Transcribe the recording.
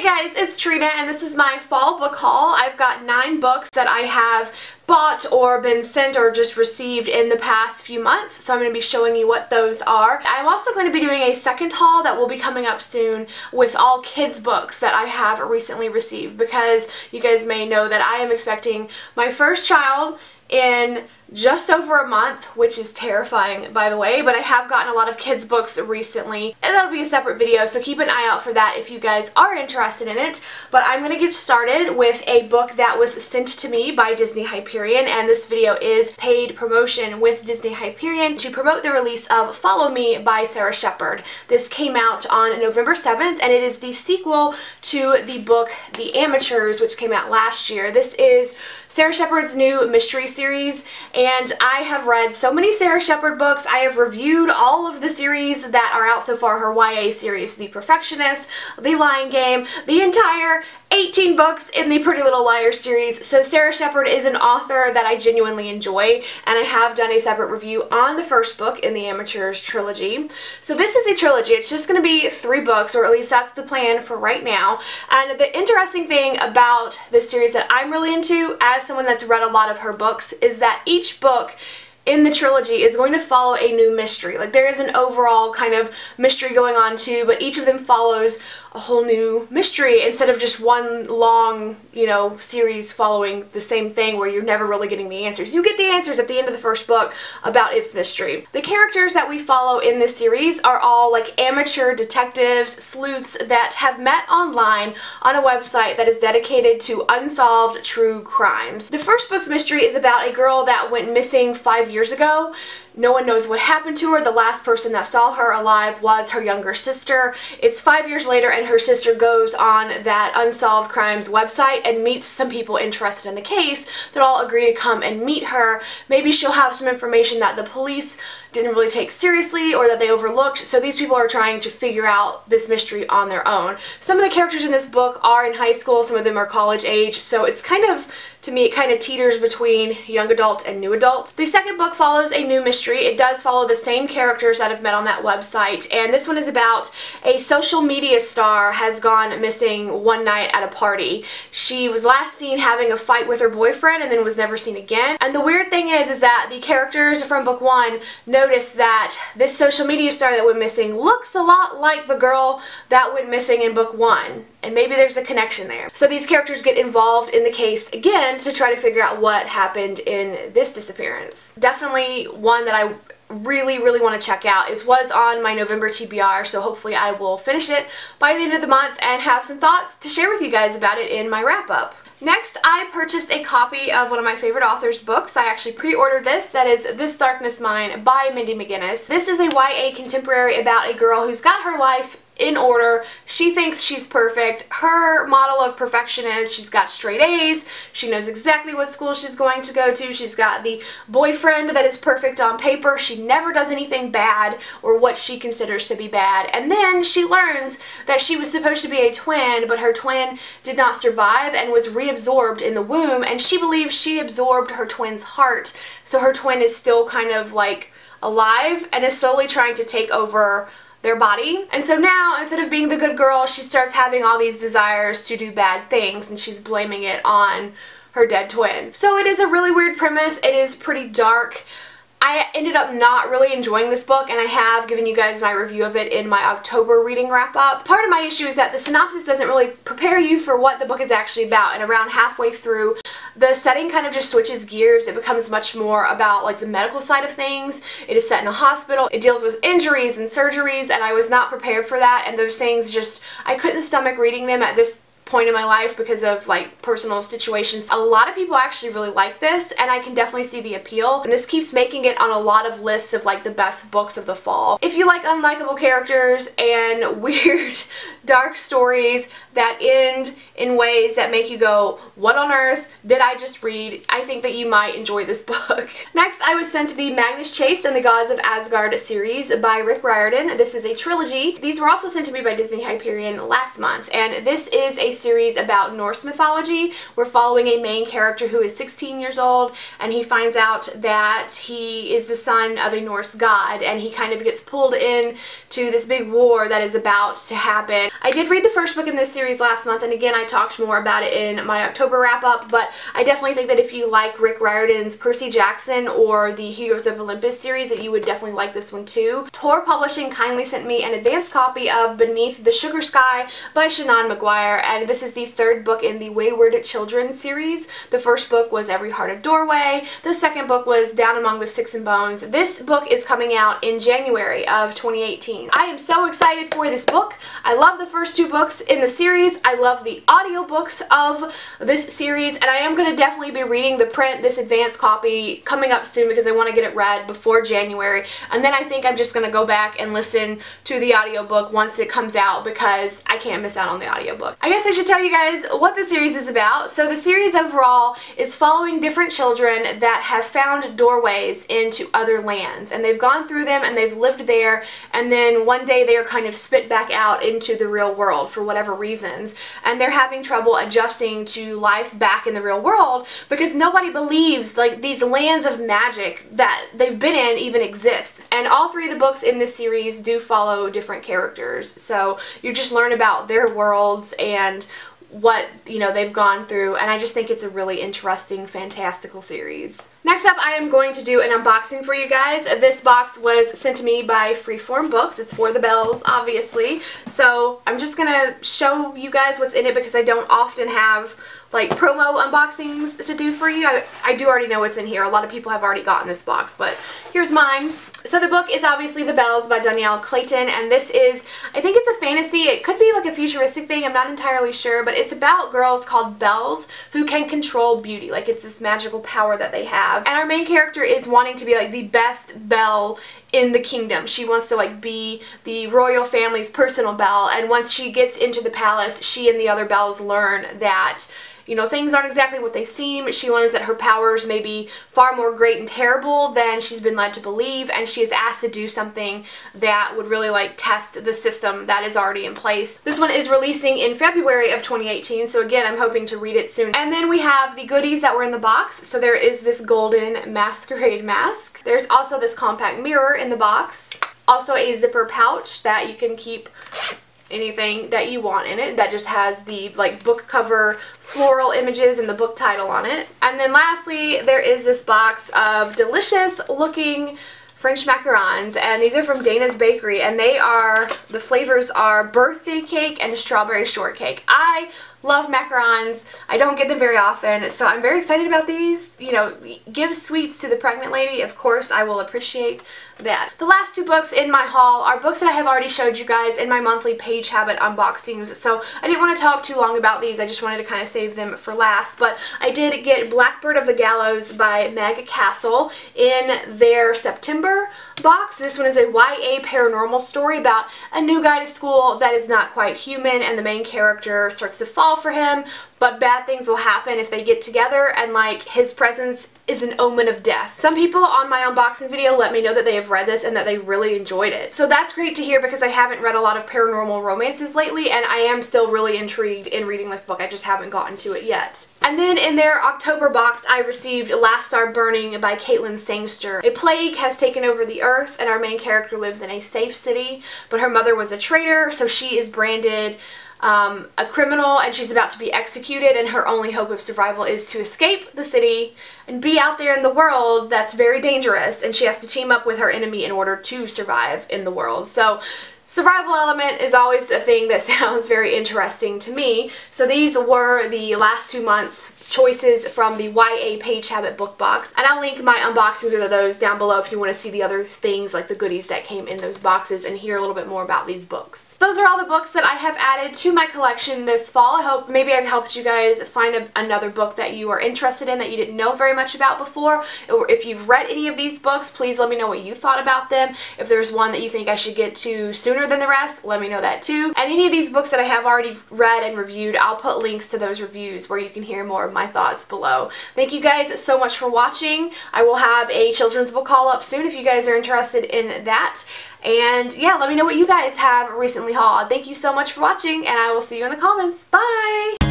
guys, it's Trina and this is my fall book haul. I've got 9 books that I have bought or been sent or just received in the past few months, so I'm going to be showing you what those are. I'm also going to be doing a second haul that will be coming up soon with all kids books that I have recently received, because you guys may know that I am expecting my first child in just over a month, which is terrifying, by the way, but I have gotten a lot of kids books recently, and that'll be a separate video, so keep an eye out for that if you guys are interested in it. But I'm going to get started with a book that was sent to me by Disney-Hyperion, and this video is paid promotion with Disney-Hyperion to promote the release of Follow Me by Sarah Shepard. This came out on November 7th, and it is the sequel to the book The Amateurs, which came out last year. This is Sarah Shepard's new mystery series, and I have read so many Sarah Shepard books. I have reviewed all of the series that are out so far, her YA series, The Perfectionist, The Lying Game, the entire 18 books in the Pretty Little Liars series. So Sarah Shepard is an author that I genuinely enjoy, and I have done a separate review on the first book in the Amateurs trilogy. So this is a trilogy. It's just going to be 3 books, or at least that's the plan for right now. And the interesting thing about this series that I'm really into, as someone that's read a lot of her books, is that each book in the trilogy is going to follow a new mystery. Like, there is an overall kind of mystery going on too, but each of them follows a whole new mystery instead of just one long, series following the same thing where you're never really getting the answers. You get the answers at the end of the first book about its mystery. The characters that we follow in this series are all like amateur detectives, sleuths that have met online on a website that is dedicated to unsolved true crimes. The first book's mystery is about a girl that went missing 5 years ago. No one knows what happened to her. The last person that saw her alive was her younger sister. It's 5 years later, and her sister goes on that Unsolved Crimes website and meets some people interested in the case that all agree to come and meet her. Maybe she'll have some information that the police didn't really take seriously or that they overlooked, so these people are trying to figure out this mystery on their own. Some of the characters in this book are in high school, some of them are college age, so it's kind of, to me, it kind of teeters between young adult and new adult. The second book follows a new mystery. It does follow the same characters that have met on that website, and this one is about a social media star has gone missing one night at a party. She was last seen having a fight with her boyfriend and then was never seen again. And the weird thing is that the characters from book 1 notice that this social media star that went missing looks a lot like the girl that went missing in book 1. And maybe there's a connection there. So these characters get involved in the case again to try to figure out what happened in this disappearance. Definitely one that I really want to check out. It was on my November TBR, so hopefully I will finish it by the end of the month and have some thoughts to share with you guys about it in my wrap-up. Next, I purchased a copy of one of my favorite authors' books. I actually pre-ordered this. That is This Darkness Mine by Mindy McGinnis. This is a YA contemporary about a girl who's got her life in order. She thinks she's perfect. Her model of perfection is she's got straight A's, she knows exactly what school she's going to go to, she's got the boyfriend that is perfect on paper, she never does anything bad or what she considers to be bad, and then she learns that she was supposed to be a twin, but her twin did not survive and was reabsorbed in the womb, and she believes she absorbed her twin's heart, so her twin is still kind of like alive and is slowly trying to take over their body. And so now, instead of being the good girl, she starts having all these desires to do bad things, and she's blaming it on her dead twin. So it is a really weird premise. It is pretty dark. I ended up not really enjoying this book, and I have given you guys my review of it in my October reading wrap-up. Part of my issue is that the synopsis doesn't really prepare you for what the book is actually about, and around halfway through, the setting kind of just switches gears. It becomes much more about like the medical side of things. It is set in a hospital. It deals with injuries and surgeries, and I was not prepared for that, and those things just, I couldn't stomach reading them at this point in my life because of like personal situations. A lot of people actually really like this, and I can definitely see the appeal, and this keeps making it on a lot of lists of like the best books of the fall. If you like unlikable characters and weird dark stories that end in ways that make you go, what on earth did I just read? I think that you might enjoy this book. Next, I was sent the Magnus Chase and the Gods of Asgard series by Riordan. This is a trilogy. These were also sent to me by Disney-Hyperion last month, and this is a series about Norse mythology. We're following a main character who is 16 years old, and he finds out that he is the son of a Norse god, and he kind of gets pulled in to this big war that is about to happen. I did read the first book in this series last month, and again, I talked more about it in my October wrap-up, but I definitely think that if you like Rick Riordan's Percy Jackson or the Heroes of Olympus series, that you would definitely like this one too. Tor Publishing kindly sent me an advanced copy of Beneath the Sugar Sky by Seanan McGuire, and this is the third book in the Wayward Children series. The first book was Every Hearted Doorway. The second book was Down Among the Sticks and Bones. This book is coming out in January of 2018. I am so excited for this book. I love the first two books in the series. I love the audiobooks of this series, and I am going to definitely be reading the print, this advanced copy, coming up soon because I want to get it read before January, and then I think I'm just going to go back and listen to the audiobook once it comes out because I can't miss out on the audiobook. I guess I should tell you guys what the series is about. So the series overall is following different children that have found doorways into other lands, and they've gone through them and they've lived there, and then one day they are kind of spit back out into the real world for whatever reasons, and they're having trouble adjusting to life back in the real world because nobody believes like these lands of magic that they've been in even exist. And all three of the books in this series do follow different characters, so you just learn about their worlds and what, you know, they've gone through, and I just think it's a really interesting, fantastical series. Next up, I am going to do an unboxing for you guys. This box was sent to me by Freeform Books. It's for the bells, obviously. So I'm just gonna show you guys what's in it because I don't often have like promo unboxings to do for you. I do already know what's in here. A lot of people have already gotten this box, but here's mine. So the book is obviously The Bells by Dhonielle Clayton, and this is, I think it's a fantasy. It could be like a futuristic thing. I'm not entirely sure, but it's about girls called bells who can control beauty. Like, it's this magical power that they have. And our main character is wanting to be like the best belle in the kingdom. She wants to like be the royal family's personal belle, and once she gets into the palace, she and the other bells learn that, you know, things aren't exactly what they seem. She learns that her powers may be far more great and terrible than she's been led to believe, and she is asked to do something that would really like test the system that is already in place. This one is releasing in February of 2018, so again, I'm hoping to read it soon. And then we have the goodies that were in the box. So there is this golden masquerade mask. There's also this compact mirror in the box. Also a zipper pouch that you can keep anything that you want in it that just has the like book cover floral images and the book title on it. And then lastly, there is this box of delicious looking French macarons, and these are from Dana's Bakery, and they are, the flavors are birthday cake and strawberry shortcake. I love macarons. I don't get them very often, so I'm very excited about these. You know, give sweets to the pregnant lady. Of course, I will appreciate that. The last two books in my haul are books that I have already showed you guys in my monthly Page Habit unboxings, so I didn't want to talk too long about these. I just wanted to kind of save them for last, but I did get Blackbird of the Gallows by Meg Kassel in their September box. This one is a YA paranormal story about a new guy to school that is not quite human, and the main character starts to fall for him, but bad things will happen if they get together, and like his presence is an omen of death. Some people on my unboxing video let me know that they have read this and that they really enjoyed it. So that's great to hear because I haven't read a lot of paranormal romances lately, and I am still really intrigued in reading this book. I just haven't gotten to it yet. And then in their October box, I received Last Star Burning by Caitlin Sangster. A plague has taken over the earth, and our main character lives in a safe city, but her mother was a traitor, so she is branded a criminal, and she's about to be executed, and her only hope of survival is to escape the city and be out there in the world that's very dangerous, and she has to team up with her enemy in order to survive in the world. So survival element is always a thing that sounds very interesting to me. So these were the last 2 months choices from the YA Page Habit book box, and I'll link my unboxings of those down below if you want to see the other things like the goodies that came in those boxes and hear a little bit more about these books. Those are all the books that I have added to my collection this fall. I hope maybe I've helped you guys find another book that you are interested in that you didn't know very much about before, or if you've read any of these books, please let me know what you thought about them. If there's one that you think I should get to sooner sooner than the rest, let me know that too. And any of these books that I have already read and reviewed, I'll put links to those reviews where you can hear more of my thoughts below. Thank you guys so much for watching. I will have a children's book haul up soon if you guys are interested in that. And yeah, let me know what you guys have recently hauled. Thank you so much for watching, and I will see you in the comments. Bye!